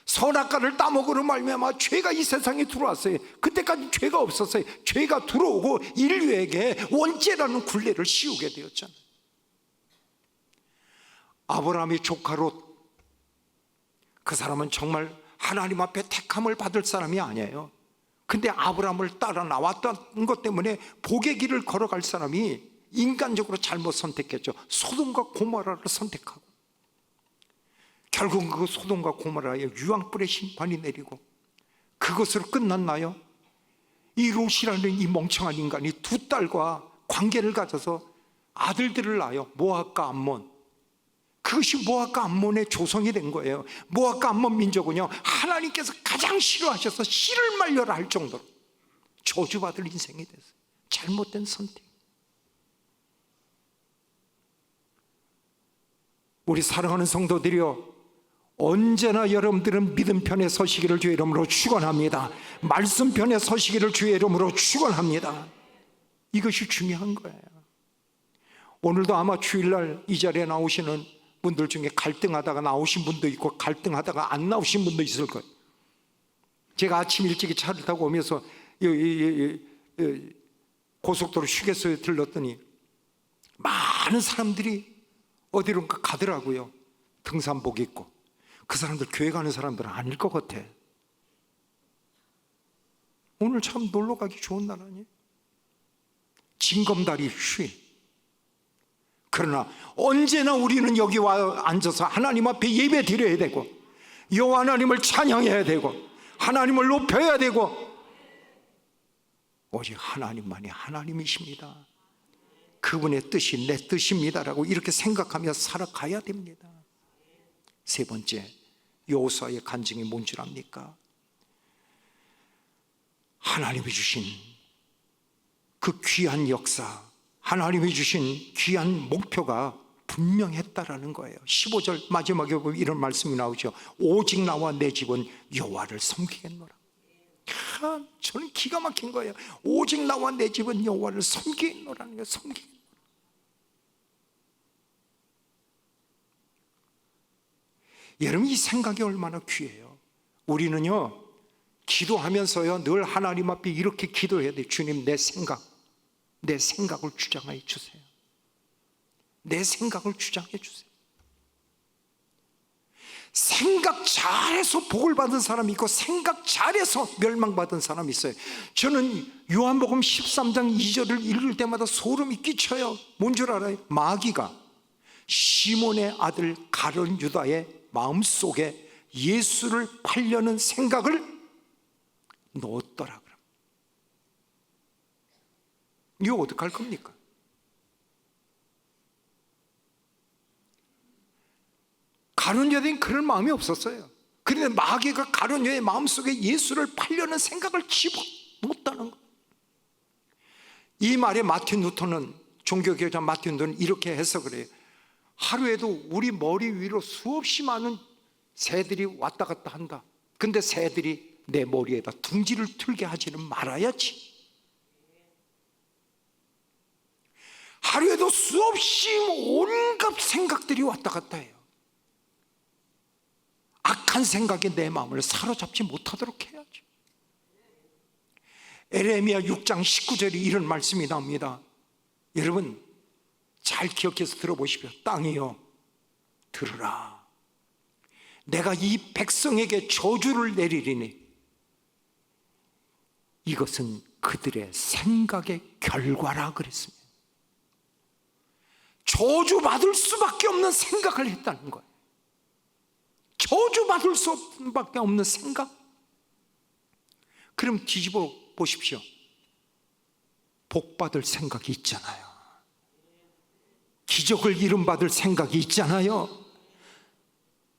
선악과를 따먹으러 말미암아 죄가 이 세상에 들어왔어요. 그때까지 죄가 없었어요. 죄가 들어오고 인류에게 원죄라는 굴레를 씌우게 되었잖아요. 아브라함의 조카 롯, 그 사람은 정말 하나님 앞에 택함을 받을 사람이 아니에요. 근데 아브라함을 따라 나왔던 것 때문에 복의 길을 걸어갈 사람이 인간적으로 잘못 선택했죠. 소돔과 고모라를 선택하고 결국 그 소돔과 고모라에 유황불의 심판이 내리고 그것으로 끝났나요? 이 롯이라는 이 멍청한 인간이 두 딸과 관계를 가져서 아들들을 낳아요. 모압과 암몬. 그것이 모압과 암몬의 조성이 된 거예요. 모압과 암몬 민족은요, 하나님께서 가장 싫어하셔서 씨를 말려라 할 정도로 저주받을 인생이 됐어요. 잘못된 선택. 우리 사랑하는 성도들이여, 언제나 여러분들은 믿음 편에 서시기를 주의 이름으로 축원합니다. 말씀 편에 서시기를 주의 이름으로 축원합니다. 이것이 중요한 거예요. 오늘도 아마 주일날 이 자리에 나오시는 분들 중에 갈등하다가 나오신 분도 있고 갈등하다가 안 나오신 분도 있을 거예요. 제가 아침 일찍이 차를 타고 오면서 고속도로 휴게소에 들렀더니 많은 사람들이 어디론가 가더라고요. 등산복 입고. 그 사람들 교회 가는 사람들은 아닐 것 같아. 오늘 참 놀러 가기 좋은 날 아니에요? 징검다리 휴일. 그러나 언제나 우리는 여기 와 앉아서 하나님 앞에 예배 드려야 되고 여호와 하나님을 찬양해야 되고 하나님을 높여야 되고 오직 하나님만이 하나님이십니다. 그분의 뜻이 내 뜻입니다라고 이렇게 생각하며 살아가야 됩니다. 세 번째, 여호수아의 간증이 뭔 줄 압니까? 하나님이 주신 그 귀한 역사, 하나님이 주신 귀한 목표가 분명했다라는 거예요. 15절 마지막에 보면 이런 말씀이 나오죠. 오직 나와 내 집은 여호와를 섬기겠노라. 저는 기가 막힌 거예요. 오직 나와 내 집은 여호와를 섬기겠노라는 거예요. 섬기겠노라. 여러분, 이 생각이 얼마나 귀해요. 우리는요, 기도하면서요 늘 하나님 앞에 이렇게 기도해야 돼요. 주님, 내 생각을 주장해 주세요. 내 생각을 주장해 주세요. 생각 잘해서 복을 받은 사람이 있고 생각 잘해서 멸망받은 사람이 있어요. 저는 요한복음 13장 2절을 읽을 때마다 소름이 끼쳐요. 뭔 줄 알아요? 마귀가 시몬의 아들 가룟 유다의 마음속에 예수를 팔려는 생각을 넣었더라. 이거 어떡할 겁니까? 가룟 유다는 그럴 마음이 없었어요. 그런데 마귀가 가룟 유다의 마음속에 예수를 팔려는 생각을 집어넣었다는 거예요. 이 말에 마틴 루터는, 종교개혁자 마틴 루터는 이렇게 해석을 해요. 하루에도 우리 머리 위로 수없이 많은 새들이 왔다 갔다 한다. 근데 새들이 내 머리에다 둥지를 틀게 하지는 말아야지. 하루에도 수없이 온갖 생각들이 왔다 갔다 해요. 악한 생각에 내 마음을 사로잡지 못하도록 해야죠. 에레미야 6장 19절에 이런 말씀이 나옵니다. 여러분 잘 기억해서 들어보십시오. 땅이여 들으라. 내가 이 백성에게 저주를 내리리니 이것은 그들의 생각의 결과라 그랬습니다. 저주받을 수밖에 없는 생각을 했다는 거예요. 저주받을 수밖에 없는 생각? 그럼 뒤집어 보십시오. 복받을 생각이 있잖아요. 기적을 이름받을 생각이 있잖아요.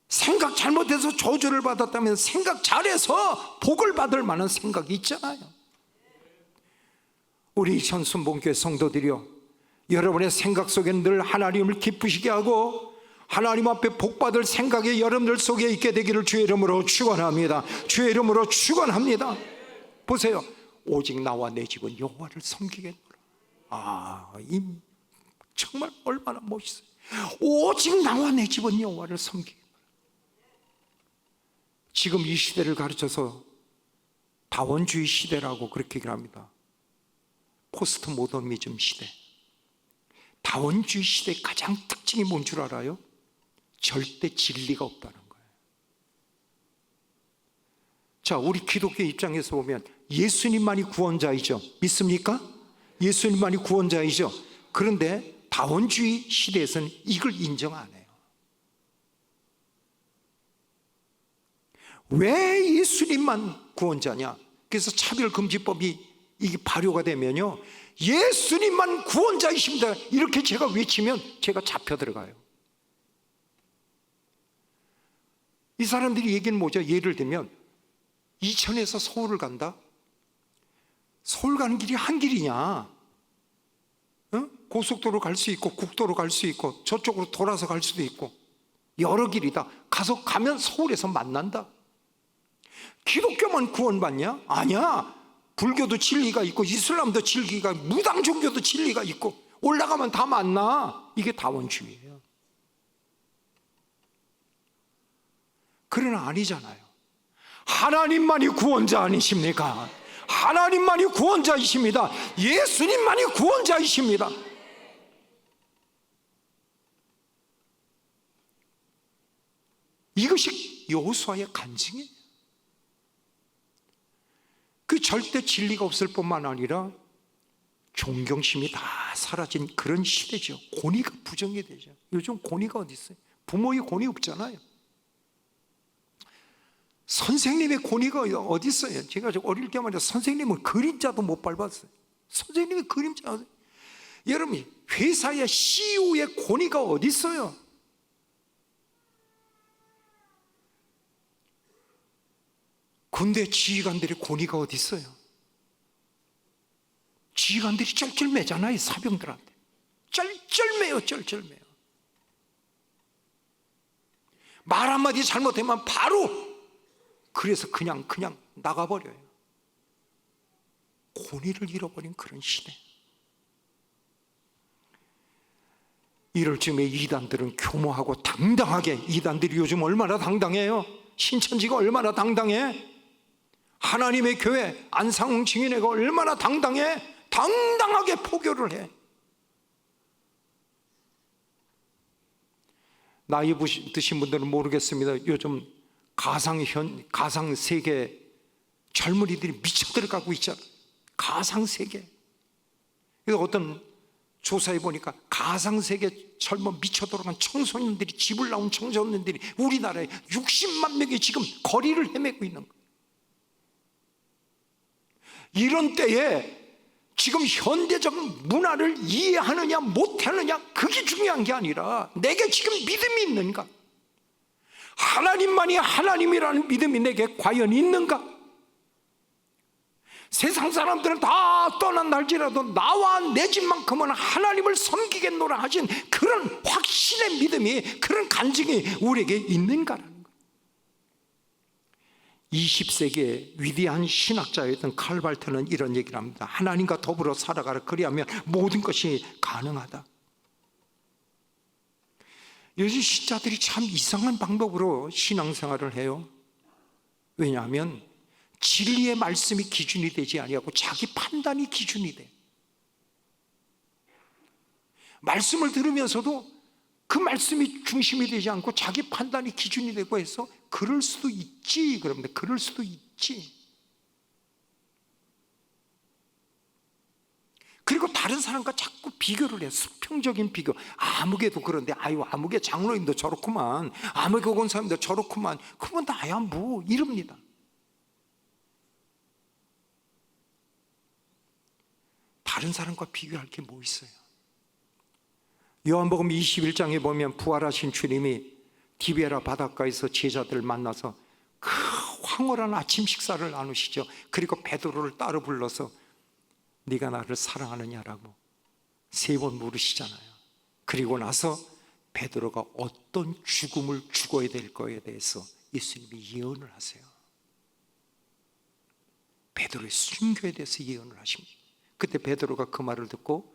생각 잘못해서 저주를 받았다면 생각 잘해서 복을 받을 만한 생각이 있잖아요. 우리 현순봉교회 성도들이요, 여러분의 생각 속에 늘 하나님을 기쁘시게 하고 하나님 앞에 복받을 생각이 여러분들 속에 있게 되기를 주의 이름으로 축원합니다. 주의 이름으로 축원합니다. 보세요. 오직 나와 내 집은 여호와를 섬기겠노라. 정말 얼마나 멋있어요. 오직 나와 내 집은 여호와를 섬기겠노라. 지금 이 시대를 가르쳐서 다원주의 시대라고 그렇게 얘기를 합니다. 포스트 모더니즘 시대. 다원주의 시대의 가장 특징이 뭔 줄 알아요? 절대 진리가 없다는 거예요. 자, 우리 기독교 입장에서 보면 예수님만이 구원자이죠. 믿습니까? 예수님만이 구원자이죠. 그런데 다원주의 시대에서는 이걸 인정 안 해요. 왜 예수님만 구원자냐? 그래서 차별금지법이 이게 발효가 되면요, 예수님만 구원자이십니다 이렇게 제가 외치면 제가 잡혀 들어가요. 이 사람들이 얘기는 뭐죠? 예를 들면 이천에서 서울을 간다? 서울 가는 길이 한 길이냐? 고속도로 갈 수 있고 국도로 갈 수 있고 저쪽으로 돌아서 갈 수도 있고 여러 길이다. 가면 서울에서 만난다. 기독교만 구원받냐? 아니야. 불교도 진리가 있고 이슬람도 진리가, 무당 종교도 진리가 있고 올라가면 다 만나. 이게 다원주의예요. 그러나 아니잖아요. 하나님만이 구원자 아니십니까? 하나님만이 구원자이십니다. 예수님만이 구원자이십니다. 이것이 여호수아의 간증이에요. 그 절대 진리가 없을 뿐만 아니라 존경심이 다 사라진 그런 시대죠. 권위가 부정이 되죠. 요즘 권위가 어디 있어요? 부모의 권위 없잖아요. 선생님의 권위가 어디 있어요? 제가 어릴 때 말이야, 선생님은 그림자도 못 밟았어요. 선생님의 그림자. 여러분, 회사의 CEO의 권위가 어디 있어요? 군대 지휘관들의 권위가 어디 있어요? 지휘관들이 쩔쩔매잖아요. 사병들한테 쩔쩔매요. 쩔쩔매요. 말 한마디 잘못하면 바로, 그래서 그냥 나가버려요. 권위를 잃어버린 그런 시대. 이럴 즈음에 이단들은 교모하고 당당하게, 이단들이 요즘 얼마나 당당해요? 신천지가 얼마나 당당해? 하나님의 교회 안상홍 증인회가 얼마나 당당해? 당당하게 포교를 해. 나이 드신 분들은 모르겠습니다. 요즘 가상세계 젊은이들이 미쳐 들어가고 있잖아요. 가상세계. 어떤 조사해 보니까 가상세계 젊은 미쳐 들어간 청소년들이, 집을 나온 청소년들이 우리나라에 60만 명이 지금 거리를 헤매고 있는 거예요. 이런 때에 지금 현대적 문화를 이해하느냐 못하느냐, 그게 중요한 게 아니라 내게 지금 믿음이 있는가, 하나님만이 하나님이라는 믿음이 내게 과연 있는가. 세상 사람들은 다 떠난날지라도 나와 내 집만큼은 하나님을 섬기겠노라 하신 그런 확신의 믿음이, 그런 간증이 우리에게 있는가라는 거예요. 20세기의 위대한 신학자였던 칼 발트는 이런 얘기를 합니다. 하나님과 더불어 살아가라. 그리하면 모든 것이 가능하다. 요즘 신자들이 참 이상한 방법으로 신앙생활을 해요. 왜냐하면 진리의 말씀이 기준이 되지 아니하고 자기 판단이 기준이 돼. 말씀을 들으면서도 그 말씀이 중심이 되지 않고 자기 판단이 기준이 되고 해서 그럴 수도 있지. 그럽니다. 그럴 수도 있지. 그리고 다른 사람과 자꾸 비교를 해. 수평적인 비교. 아무개도 그런데 아유 아무개 장로님도 저렇구만. 아무개 권사님도 저렇구만. 그건 나야 뭐 이럽니다. 다른 사람과 비교할 게 뭐 있어요? 요한복음 21장에 보면 부활하신 주님이 디베라 바닷가에서 제자들을 만나서 그 황홀한 아침 식사를 나누시죠. 그리고 베드로를 따로 불러서 네가 나를 사랑하느냐라고 3번 물으시잖아요. 그리고 나서 베드로가 어떤 죽음을 죽어야 될 거에 대해서 예수님이 예언을 하세요. 베드로의 순교에 대해서 예언을 하십니다. 그때 베드로가 그 말을 듣고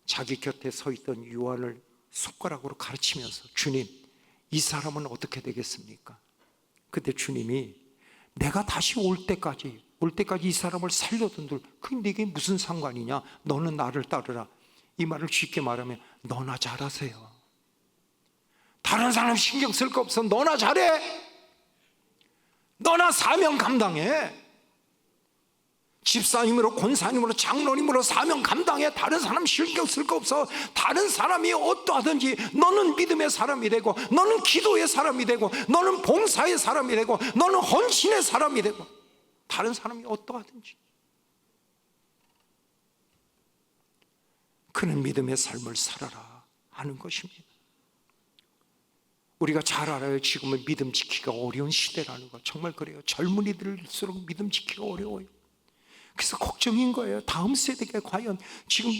자기 곁에 서 있던 요한을 손가락으로 가르치면서 주님, 이 사람은 어떻게 되겠습니까? 그때 주님이 내가 다시 올 때까지 이 사람을 살려둔들 그게 내게 무슨 상관이냐? 너는 나를 따르라. 이 말을 쉽게 말하면 너나 잘하세요. 다른 사람 신경 쓸 거 없어. 너나 잘해. 너나 사명 감당해. 집사님으로 권사님으로 장로님으로 사명 감당해. 다른 사람 신경 쓸 거 없어. 다른 사람이 어떠하든지 너는 믿음의 사람이 되고, 너는 기도의 사람이 되고, 너는 봉사의 사람이 되고, 너는 헌신의 사람이 되고, 다른 사람이 어떠하든지 그는 믿음의 삶을 살아라 하는 것입니다. 우리가 잘 알아요. 지금은 믿음 지키기가 어려운 시대라는 거. 정말 그래요. 젊은이들일수록 믿음 지키기가 어려워요. 그래서 걱정인 거예요. 다음 세대가 과연 지금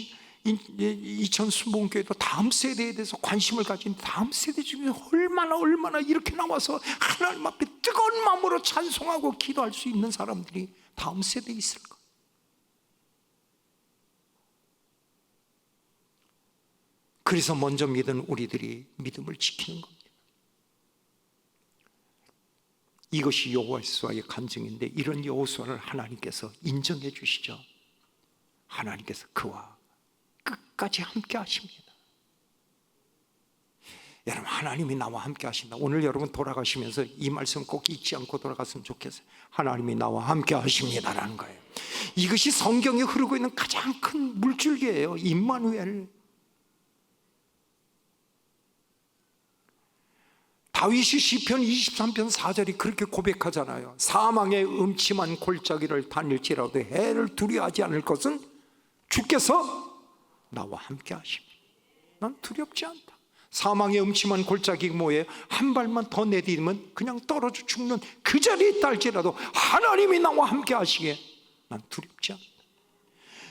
이천 순복음교회도 다음 세대에 대해서 관심을 가진 다음 세대 중에 얼마나 이렇게 나와서 하나님 앞에 뜨거운 마음으로 찬송하고 기도할 수 있는 사람들이 다음 세대에 있을까? 그래서 먼저 믿은 우리들이 믿음을 지키는 겁니다. 이것이 여호수아의 간증인데 이런 여호수아를 하나님께서 인정해 주시죠. 하나님께서 그와 끝까지 함께 하십니다. 여러분, 하나님이 나와 함께 하신다. 오늘 여러분 돌아가시면서 이 말씀 꼭 잊지 않고 돌아갔으면 좋겠어요. 하나님이 나와 함께 하십니다라는 거예요. 이것이 성경에 흐르고 있는 가장 큰 물줄기예요. 임마누엘. 다윗이 시편 23편 4절이 그렇게 고백하잖아요. 사망의 음침한 골짜기를 다닐지라도 해를 두려워하지 않을 것은 주께서 나와 함께 하십니다. 난 두렵지 않다. 사망의 음침한 골짜기 뭐예요? 한 발만 더 내디디면 그냥 떨어져 죽는 그 자리에 있다 할지라도 하나님이 나와 함께 하시기에 난 두렵지 않다.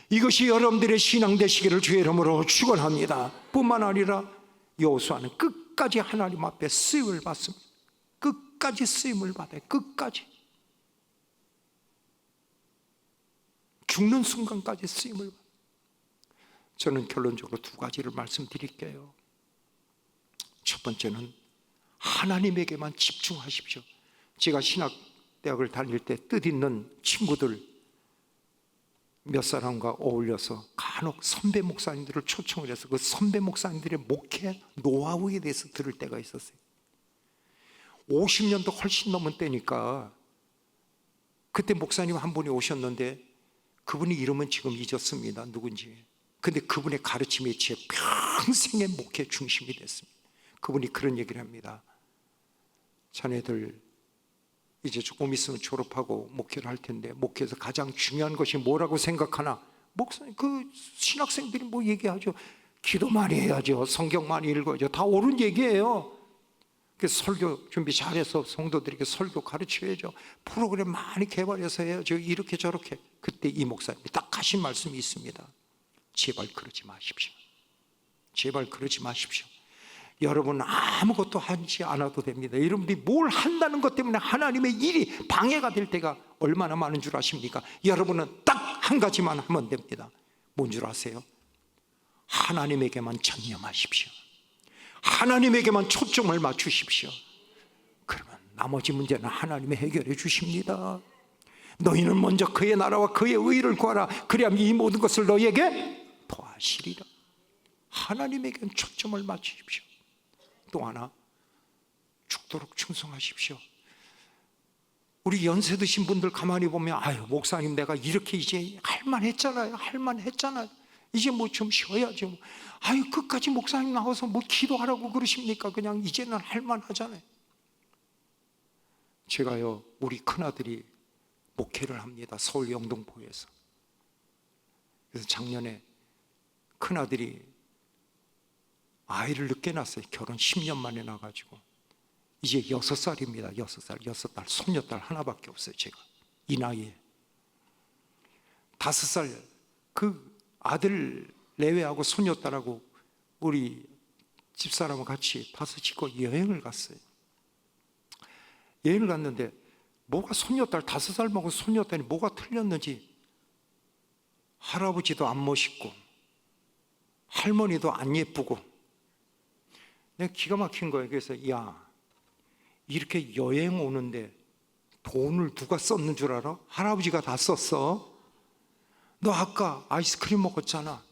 이것이 여러분들의 신앙 되시기를 주의 이름으로 축원합니다. 뿐만 아니라 여호수아는 끝까지 하나님 앞에 쓰임을 받습니다. 끝까지 쓰임을 받아요. 끝까지 죽는 순간까지 쓰임을 받아요. 저는 결론적으로 두 가지를 말씀드릴게요. 첫 번째는 하나님에게만 집중하십시오. 제가 신학대학을 다닐 때 뜻있는 친구들 몇 사람과 어울려서 간혹 선배 목사님들을 초청을 해서 그 선배 목사님들의 목회 노하우에 대해서 들을 때가 있었어요. 50년도 훨씬 넘은 때니까 그때 목사님 한 분이 오셨는데 그분이 이름은 지금 잊었습니다. 누군지. 근데 그분의 가르침이 제 평생의 목회 중심이 됐습니다. 그분이 그런 얘기를 합니다. 자네들 이제 조금 있으면 졸업하고 목회를 할 텐데 목회에서 가장 중요한 것이 뭐라고 생각하나? 목사님, 그 신학생들이 뭐 얘기하죠. 기도 많이 해야죠. 성경 많이 읽어야죠. 다 옳은 얘기예요. 그래서 설교 준비 잘해서 성도들에게 설교 가르쳐야죠. 프로그램 많이 개발해서 해야죠. 이렇게 저렇게. 그때 이 목사님이 딱 하신 말씀이 있습니다. 제발 그러지 마십시오. 제발 그러지 마십시오. 여러분 아무것도 하지 않아도 됩니다. 여러분들이 뭘 한다는 것 때문에 하나님의 일이 방해가 될 때가 얼마나 많은 줄 아십니까? 여러분은 딱 한 가지만 하면 됩니다. 뭔 줄 아세요? 하나님에게만 전념하십시오. 하나님에게만 초점을 맞추십시오. 그러면 나머지 문제는 하나님이 해결해 주십니다. 너희는 먼저 그의 나라와 그의 의를 구하라. 그리하면 이 모든 것을 너희에게 더하시리라. 하나님에게 초점을 맞추십시오. 또 하나, 죽도록 충성하십시오. 우리 연세 드신 분들 가만히 보면 아유 목사님 내가 이렇게 이제 할만했잖아요. 이제 뭐 좀 쉬어야죠. 아유 끝까지 목사님 나와서 뭐 기도하라고 그러십니까? 그냥 이제는 할만하잖아요. 제가요 우리 큰아들이 목회를 합니다. 서울 영등포에서. 그래서 작년에 큰아들이 아이를 늦게 낳았어요. 결혼 10년 만에 낳아가지고 이제 6살입니다. 6살 손녀딸 하나밖에 없어요. 제가 이 나이에 5살 그 아들 내외하고 손녀딸하고 우리 집사람과 같이 5 식구 여행을 갔어요. 여행을 갔는데 뭐가 손녀딸 5살 먹은 손녀딸이 뭐가 틀렸는지 할아버지도 안 멋있고 할머니도 안 예쁘고 내가 기가 막힌 거예요. 그래서 야 이렇게 여행 오는데 돈을 누가 썼는 줄 알아? 할아버지가 다 썼어. 너 아까 아이스크림 먹었잖아.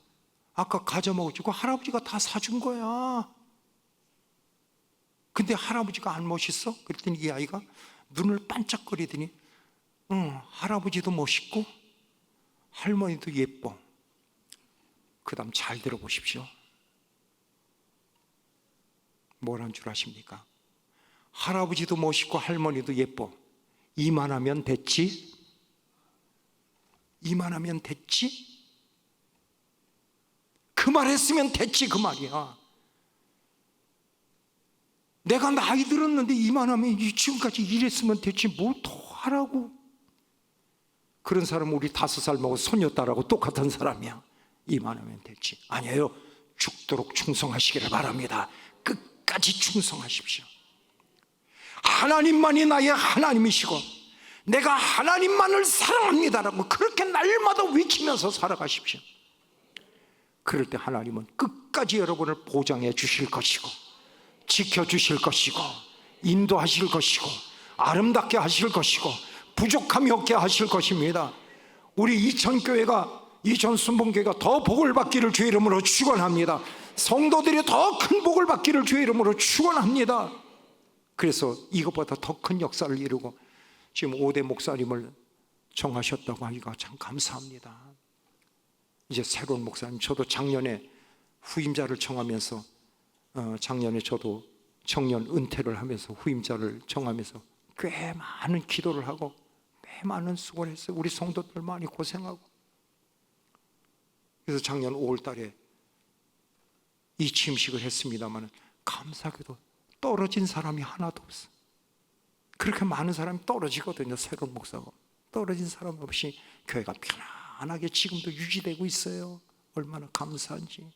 아까 과자 먹었지. 그 할아버지가 다 사준 거야. 근데 할아버지가 안 멋있어? 그랬더니 이 아이가 눈을 반짝거리더니 응, 할아버지도 멋있고 할머니도 예뻐. 그 다음 잘 들어보십시오. 뭐란 줄 아십니까? 할아버지도 멋있고 할머니도 예뻐. 이만하면 됐지? 이만하면 됐지? 그 말 했으면 됐지 그 말이야. 내가 나이 들었는데 이만하면 지금까지 이랬으면 됐지 뭘 더 하라고. 그런 사람은 우리 5살 먹은 손녀딸하고 똑같은 사람이야. 이만하면 됐지. 아니에요. 죽도록 충성하시기를 바랍니다. 끝까지 충성하십시오. 하나님만이 나의 하나님이시고 내가 하나님만을 사랑합니다라고 그렇게 날마다 외치면서 살아가십시오. 그럴 때 하나님은 끝까지 여러분을 보장해 주실 것이고 지켜주실 것이고 인도하실 것이고 아름답게 하실 것이고 부족함이 없게 하실 것입니다. 우리 이천교회가 이천순봉교회가 더 복을 받기를 주의 이름으로 축원합니다. 성도들이 더 큰 복을 받기를 주의 이름으로 축원합니다. 그래서 이것보다 더 큰 역사를 이루고 지금 5대 목사님을 정하셨다고 하니까 참 감사합니다. 이제 새로운 목사님, 저도 작년에 후임자를 정하면서 작년에 저도 청년 은퇴를 하면서 후임자를 정하면서 꽤 많은 기도를 하고 꽤 많은 수고를 했어요. 우리 성도들 많이 고생하고. 그래서 작년 5월 달에 이 취임식을 했습니다만 감사하게도 떨어진 사람이 하나도 없어. 그렇게 많은 사람이 떨어지거든요. 새로운 목사가 떨어진 사람 없이 교회가 편안하게 지금도 유지되고 있어요. 얼마나 감사한지.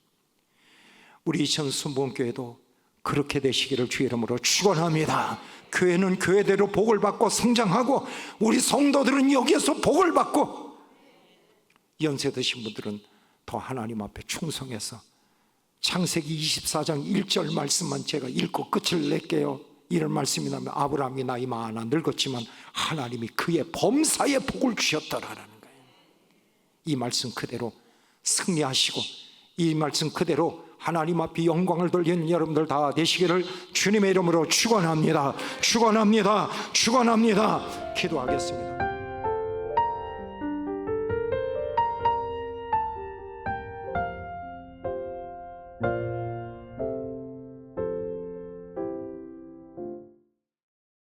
우리 이천순복음교회도 그렇게 되시기를 주의 이름으로 축원합니다. 교회는 교회대로 복을 받고 성장하고 우리 성도들은 여기에서 복을 받고 연세 드신 분들은 더 하나님 앞에 충성해서 창세기 24장 1절 말씀만 제가 읽고 끝을 낼게요. 이런 말씀이 나면 아브라함이 나이 많아 늙었지만 하나님이 그의 범사에 복을 주셨더라라는 거예요. 이 말씀 그대로 승리하시고 이 말씀 그대로 하나님 앞에 영광을 돌리는 여러분들 다 되시기를 주님의 이름으로 축원합니다. 축원합니다. 축원합니다. 기도하겠습니다.